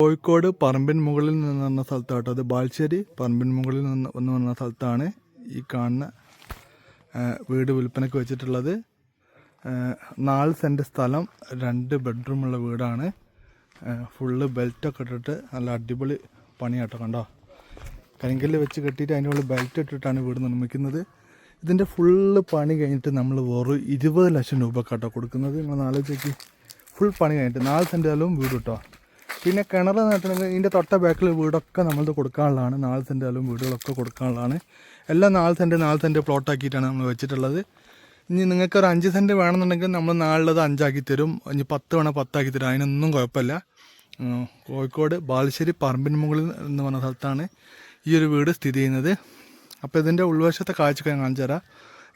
കോഴിക്കോട് പറമ്പിൻ മുകളിൽ നിന്ന് പറഞ്ഞ സ്ഥലത്താട്ടോ. അത് ബാലുശ്ശേരി പറമ്പിൻ മുകളിൽ നിന്ന് പറഞ്ഞ സ്ഥലത്താണ് ഈ കാണുന്ന വീട് വിൽപ്പനയ്ക്ക് വെച്ചിട്ടുള്ളത്. 4 സെൻറ്റ് സ്ഥലം, 2 ബെഡ്റൂമുള്ള വീടാണ്. ഫുള്ള് ബെൽറ്റൊക്കെ ഇട്ടിട്ട് നല്ല അടിപൊളി പണിയാട്ടോ. കണ്ടോ, കരിങ്കല്ല് വെച്ച് കെട്ടിയിട്ട് അതിൻ്റെ ഉള്ളിൽ ബെൽറ്റ് ഇട്ടിട്ടാണ് വീട് നിർമ്മിക്കുന്നത്. ഇതിൻ്റെ ഫുള്ള് പണി കഴിഞ്ഞിട്ട് നമ്മൾ വെറും 20 ലക്ഷം രൂപക്കാട്ടോ കൊടുക്കുന്നത്. നിങ്ങൾ ആലോചിച്ച്, ഫുൾ പണി കഴിഞ്ഞിട്ട് 4 സെൻറ്റ് സ്ഥലവും വീട് കിട്ടോ. പിന്നെ കിണർ നട്ടിട്ടുണ്ടെങ്കിൽ ഇതിൻ്റെ തൊട്ട ബാക്കിൽ വീടൊക്കെ നമ്മളത് കൊടുക്കാനുള്ളതാണ്. 4 സെൻറ്റ് സ്ഥലവും വീടുകളൊക്കെ കൊടുക്കാനുള്ളതാണ്. എല്ലാം 4 സെൻറ്റ് പ്ലോട്ടാക്കിയിട്ടാണ് നമ്മൾ വെച്ചിട്ടുള്ളത്. ഇനി നിങ്ങൾക്ക് ഒരു 5 സെൻറ്റ് വേണമെന്നുണ്ടെങ്കിൽ നമ്മൾ നാളുള്ളത് 5 ആക്കി തരും. ഇനി 10 വേണം 10 ആക്കി തരും, അതിനൊന്നും കുഴപ്പമില്ല. കോഴിക്കോട് ബാലുശ്ശേരി പറമ്പിൻ മുകളിൽ എന്ന് പറഞ്ഞ സ്ഥലത്താണ് ഈ ഒരു വീട് സ്ഥിതി ചെയ്യുന്നത്. അപ്പോൾ ഇതിൻ്റെ ഉൾവശത്തെ കാഴ്ച ഞാൻ കാണിച്ചു തരാം.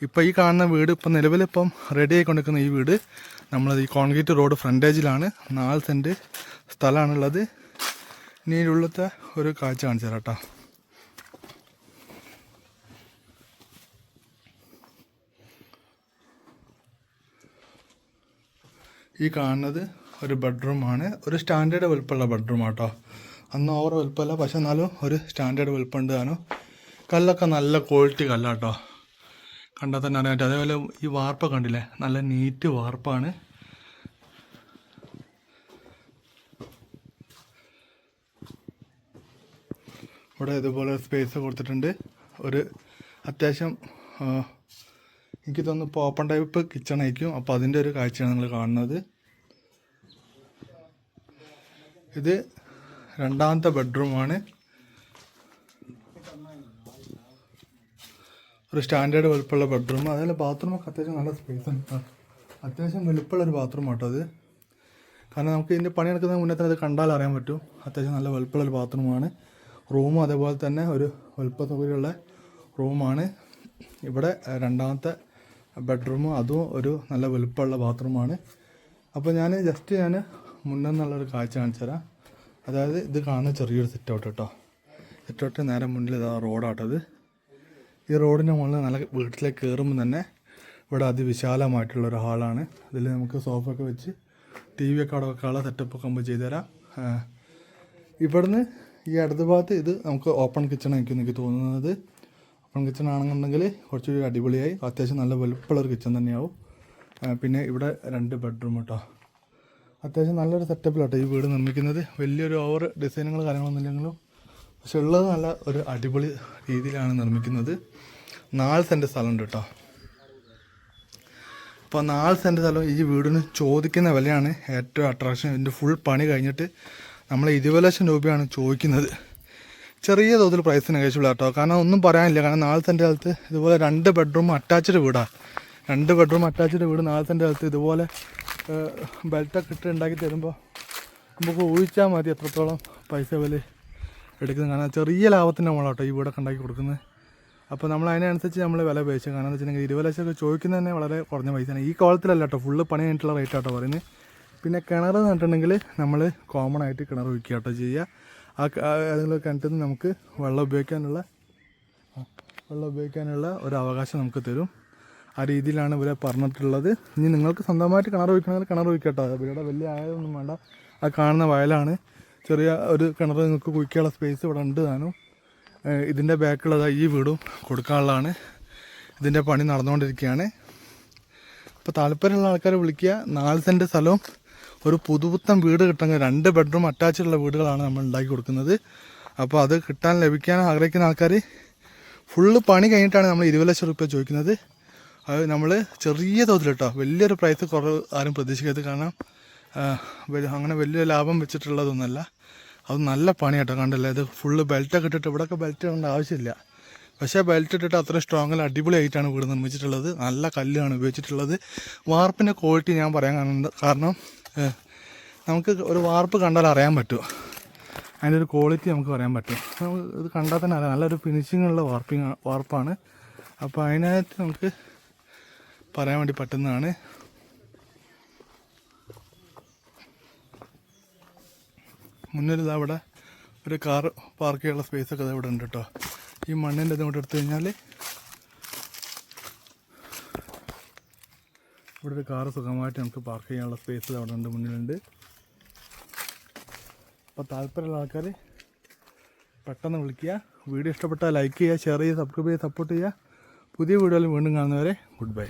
ഇപ്പോൾ ഈ കാണുന്ന വീട് ഇപ്പം നിലവിലിപ്പം റെഡി ആയിക്കൊണ്ടിരിക്കുന്ന ഈ വീട് നമ്മളത് ഈ കോൺക്രീറ്റ് റോഡ് ഫ്രണ്ടേജിലാണ്. 4 സെൻറ്റ് സ്ഥലമാണുള്ളത്. ഇനി ഇതിനുള്ളത്തെ ഒരു കാഴ്ച കാണിച്ചു തരാം കേട്ടോ. ഈ കാണുന്നത് ഒരു ബെഡ്റൂമാണ്. ഒരു സ്റ്റാൻഡേർഡ് വലുപ്പമുള്ള ബെഡ്റൂം ആട്ടോ. അന്ന് ഓവർ വലുപ്പമല്ല, പക്ഷെ എന്നാലും ഒരു സ്റ്റാൻഡേർഡ് വലുപ്പമുണ്ട് താനും. കല്ലൊക്കെ നല്ല ക്വാളിറ്റി കല്ലാട്ടോ, കണ്ടാൽ തന്നെ അറിയാൻ പറ്റും. അതേപോലെ ഈ വാർപ്പ് കണ്ടില്ലേ, നല്ല നീറ്റ് വാർപ്പാണ്. ഇവിടെ ഇതുപോലെ സ്പേസ് കൊടുത്തിട്ടുണ്ട്. ഒരു അത്യാവശ്യം എനിക്ക് തോന്നുന്നു ഇപ്പോൾ ഓപ്പൺ ടൈപ്പ് കിച്ചൺ ആയിരിക്കും. അപ്പോൾ അതിൻ്റെ ഒരു കാഴ്ചയാണ് നിങ്ങൾ കാണുന്നത്. ഇത് 2ാമത്തെ ബെഡ്റൂമാണ്. ഒരു സ്റ്റാൻഡേർഡ് വലുപ്പമുള്ള ബെഡ്റൂം. അതേപോലെ ബാത്റൂമൊക്കെ അത്യാവശ്യം നല്ല സ്പേസ് ഉണ്ട്. അത്യാവശ്യം വലുപ്പമുള്ളൊരു ബാത്റൂം ആട്ടോ അത്. കാരണം നമുക്ക് ഇതിൻ്റെ പണി നടക്കുന്ന മുന്നേ തന്നെ അത് കണ്ടാൽ അറിയാൻ പറ്റും. അത്യാവശ്യം നല്ല വലുപ്പമുള്ളൊരു ബാത്റൂമാണ്. റൂമും അതേപോലെ തന്നെ ഒരു വലുപ്പ സൗകര്യമുള്ള റൂമാണ്. ഇവിടെ 2ാമത്തെ ബെഡ്റൂമും അതും ഒരു നല്ല വലുപ്പമുള്ള ബാത്റൂമാണ്. അപ്പോൾ ഞാൻ മുന്നേ നിന്നുള്ളൊരു കാഴ്ച കാണിച്ചു തരാം. അതായത് ഇത് കാണുന്ന ചെറിയൊരു സിറ്റൗട്ട് കേട്ടോ. സിറ്റൗട്ട് നേരെ മുന്നിൽ ഇതാ റോഡാട്ടത്. ഈ റോഡിൻ്റെ മുകളിൽ നല്ല വീട്ടിലേക്ക് കയറുമ്പോൾ തന്നെ ഇവിടെ അതിവിശാലമായിട്ടുള്ളൊരു ഹാളാണ്. ഇതിൽ നമുക്ക് സോഫ ഒക്കെ വെച്ച് TV ഒക്കെ അവിടെ വെക്കാനുള്ള സെറ്റപ്പൊക്കെ നമ്മൾ ചെയ്തുതരാം. ഇവിടുന്ന് ഈ അടുത്ത ഭാഗത്ത് ഇത് നമുക്ക് ഓപ്പൺ കിച്ചൺ ആയിരിക്കും എനിക്ക് തോന്നുന്നത്. ഓപ്പൺ കിച്ചൺ ആണെന്നുണ്ടെങ്കിൽ കുറച്ചുകൂടി അടിപൊളിയായി. അത്യാവശ്യം നല്ല വലുപ്പമുള്ളൊരു കിച്ചൺ തന്നെയാവും. പിന്നെ ഇവിടെ 2 ബെഡ്റൂം കേട്ടോ. അത്യാവശ്യം നല്ലൊരു സെറ്റപ്പിലാട്ടോ ഈ വീട് നിർമ്മിക്കുന്നത്. വലിയൊരു ഓവർ ഡിസൈനുകൾ കാര്യങ്ങളൊന്നും ഇല്ലെങ്കിലും പക്ഷെ ഉള്ളത് നല്ല ഒരു അടിപൊളി രീതിയിലാണ് നിർമ്മിക്കുന്നത്. 4 സെൻറ്റ് സ്ഥലമുണ്ട് കേട്ടോ. അപ്പോൾ 4 സെൻറ്റ് സ്ഥലം ഈ വീടിന് ചോദിക്കുന്ന വിലയാണ് ഏറ്റവും അട്രാക്ഷൻ. ഇതിൻ്റെ ഫുൾ പണി കഴിഞ്ഞിട്ട് നമ്മൾ 20 ലക്ഷം രൂപയാണ് ചോദിക്കുന്നത്. ചെറിയ തോതിൽ പ്രൈസ് നെഗോഷ്യബിൾ കേട്ടോ. കാരണം ഒന്നും പറയാനില്ല. കാരണം 4 സെൻറ്റ് സ്ഥലത്ത് ഇതുപോലെ 2 ബെഡ്റൂം അറ്റാച്ച്ഡ് വീടാണ്. 2 ബെഡ്റൂം അറ്റാച്ച്ഡ് വീട് 4 സെൻറ്റ് സ്ഥലത്ത് ഇതുപോലെ ബെൽറ്റൊക്കെ ഇട്ട് ഉണ്ടാക്കി തരുമ്പോൾ നമുക്ക് ഊഹിച്ചാൽ മതി എത്രത്തോളം പൈസ വില എടുക്കുന്നത്. കാരണം ചെറിയ ലാഭത്തിൻ്റെ നമ്മളാട്ടോ ഈ വീടൊക്കെ ഉണ്ടാക്കി കൊടുക്കുന്നത്. അപ്പോൾ നമ്മൾ അതിനനുസരിച്ച് നമ്മൾ വില ഉപയോഗിച്ചു. കാരണം എന്ന് വെച്ചിട്ടുണ്ടെങ്കിൽ 20 ലക്ഷമൊക്കെ ചോദിക്കുന്നത് തന്നെ വളരെ കുറഞ്ഞ പൈസയാണ്. ഈ കോളത്തിലല്ല കേട്ടോ, ഫുള്ള് പണി കഴിഞ്ഞിട്ടുള്ള റേറ്റ് ആട്ടോ പറയുന്നത്. പിന്നെ കിണർ നട്ടിട്ടുണ്ടെങ്കിൽ നമ്മൾ കോമൺ ആയിട്ട് കിണർ വയ്ക്കുക കേട്ടോ ചെയ്യുക. ഏതെങ്കിലും കിണറ്റിൽ നിന്ന് നമുക്ക് വെള്ളം ഉപയോഗിക്കാനുള്ള ഒരു അവകാശം നമുക്ക് തരും. ആ രീതിയിലാണ് ഇവരെ പറഞ്ഞിട്ടുള്ളത്. ഇനി നിങ്ങൾക്ക് സ്വന്തമായിട്ട് കിണർ വയ്ക്കണമെങ്കിൽ കിണർ വയ്ക്കട്ടോ. ഇവരുടെ വലിയ ആയൊന്നും വേണ്ട. ആ കാണുന്ന വയലാണ്. ചെറിയ ഒരു കിണർ നിങ്ങൾക്ക് കുഴിക്കാനുള്ള സ്പേസ് ഇവിടെ ഉണ്ട് താനും. ഇതിൻ്റെ ബാക്കിലുള്ളത് ഈ വീടും കൊടുക്കാനുള്ളതാണ്. ഇതിൻ്റെ പണി നടന്നുകൊണ്ടിരിക്കുകയാണ്. അപ്പോൾ താല്പര്യമുള്ള ആൾക്കാരെ വിളിക്കുക. 4 സെൻറ്റ് സ്ഥലവും ഒരു പുതുപുത്തൻ വീട് കിട്ടുന്ന 2 ബെഡ്റൂം അറ്റാച്ചുള്ള വീടുകളാണ് നമ്മൾ ഉണ്ടാക്കി കൊടുക്കുന്നത്. അപ്പോൾ അത് ലഭിക്കാൻ ആഗ്രഹിക്കുന്ന ആൾക്കാർ ഫുള്ള് പണി കഴിഞ്ഞിട്ടാണ് നമ്മൾ 20 ലക്ഷം രൂപ ചോദിക്കുന്നത്. അത് നമ്മൾ ചെറിയ തോതിൽ കേട്ടോ, വലിയൊരു പ്രൈസ് കുറവ് ആരും പ്രതീക്ഷിക്കരുത്. കാരണം അങ്ങനെ വലിയ ലാഭം വെച്ചിട്ടുള്ളതൊന്നുമല്ല. അത് നല്ല പണിയാട്ടോ. കണ്ടല്ലേ, ഇത് ഫുള്ള് ബെൽറ്റൊക്കെ ഇട്ടിട്ട്, ഇവിടെയൊക്കെ ബെൽറ്റ് ഇടേണ്ട ആവശ്യമില്ല. പക്ഷേ ബെൽറ്റ് ഇട്ടിട്ട് അത്രയും സ്ട്രോങ്ങിൽ അടിപൊളിയായിട്ടാണ് വീട് നിർമ്മിച്ചിട്ടുള്ളത്. നല്ല കല്ലാണ് ഉപയോഗിച്ചിട്ടുള്ളത്. വാർപ്പിൻ്റെ ക്വാളിറ്റി ഞാൻ പറയാൻ കാരണം നമുക്ക് ഒരു വാർപ്പ് കണ്ടാൽ അറിയാൻ പറ്റും, അതിൻ്റെ ഒരു ക്വാളിറ്റി നമുക്ക് പറയാൻ പറ്റും. നമുക്ക് ഇത് കണ്ടാൽ തന്നെ അറിയാം, നല്ലൊരു ഫിനിഷിങ്ങുള്ള വാർപ്പാണ്. അപ്പോൾ അതിനായിട്ട് നമുക്ക് പറയാൻ വേണ്ടി പറ്റുന്നതാണ്. മുന്നിലിതാ ഇവിടെ ഒരു കാർ പാർക്ക് ചെയ്യാനുള്ള സ്പേസൊക്കെ ഇവിടെ ഉണ്ട് കേട്ടോ. ഈ മണ്ണിൻ്റെ ഇതുകൊണ്ട് എടുത്തു കഴിഞ്ഞാൽ ഇവിടെ ഒരു കാറ് സുഖമായിട്ട് നമുക്ക് പാർക്ക് ചെയ്യാനുള്ള സ്പേസ് അവിടെ ഉണ്ട്, മുന്നിലുണ്ട്. അപ്പോൾ താല്പര്യമുള്ള ആൾക്കാർ പെട്ടെന്ന് വിളിക്കുക. വീഡിയോ ഇഷ്ടപ്പെട്ടാൽ ലൈക്ക് ചെയ്യുക, ഷെയർ ചെയ്യുക, സബ്സ്ക്രൈബ് ചെയ്യുക, സപ്പോർട്ട് ചെയ്യുക. പുതിയ വീഡിയോയിൽ വീണ്ടും കാണുന്നവരെ ഗുഡ് ബൈ.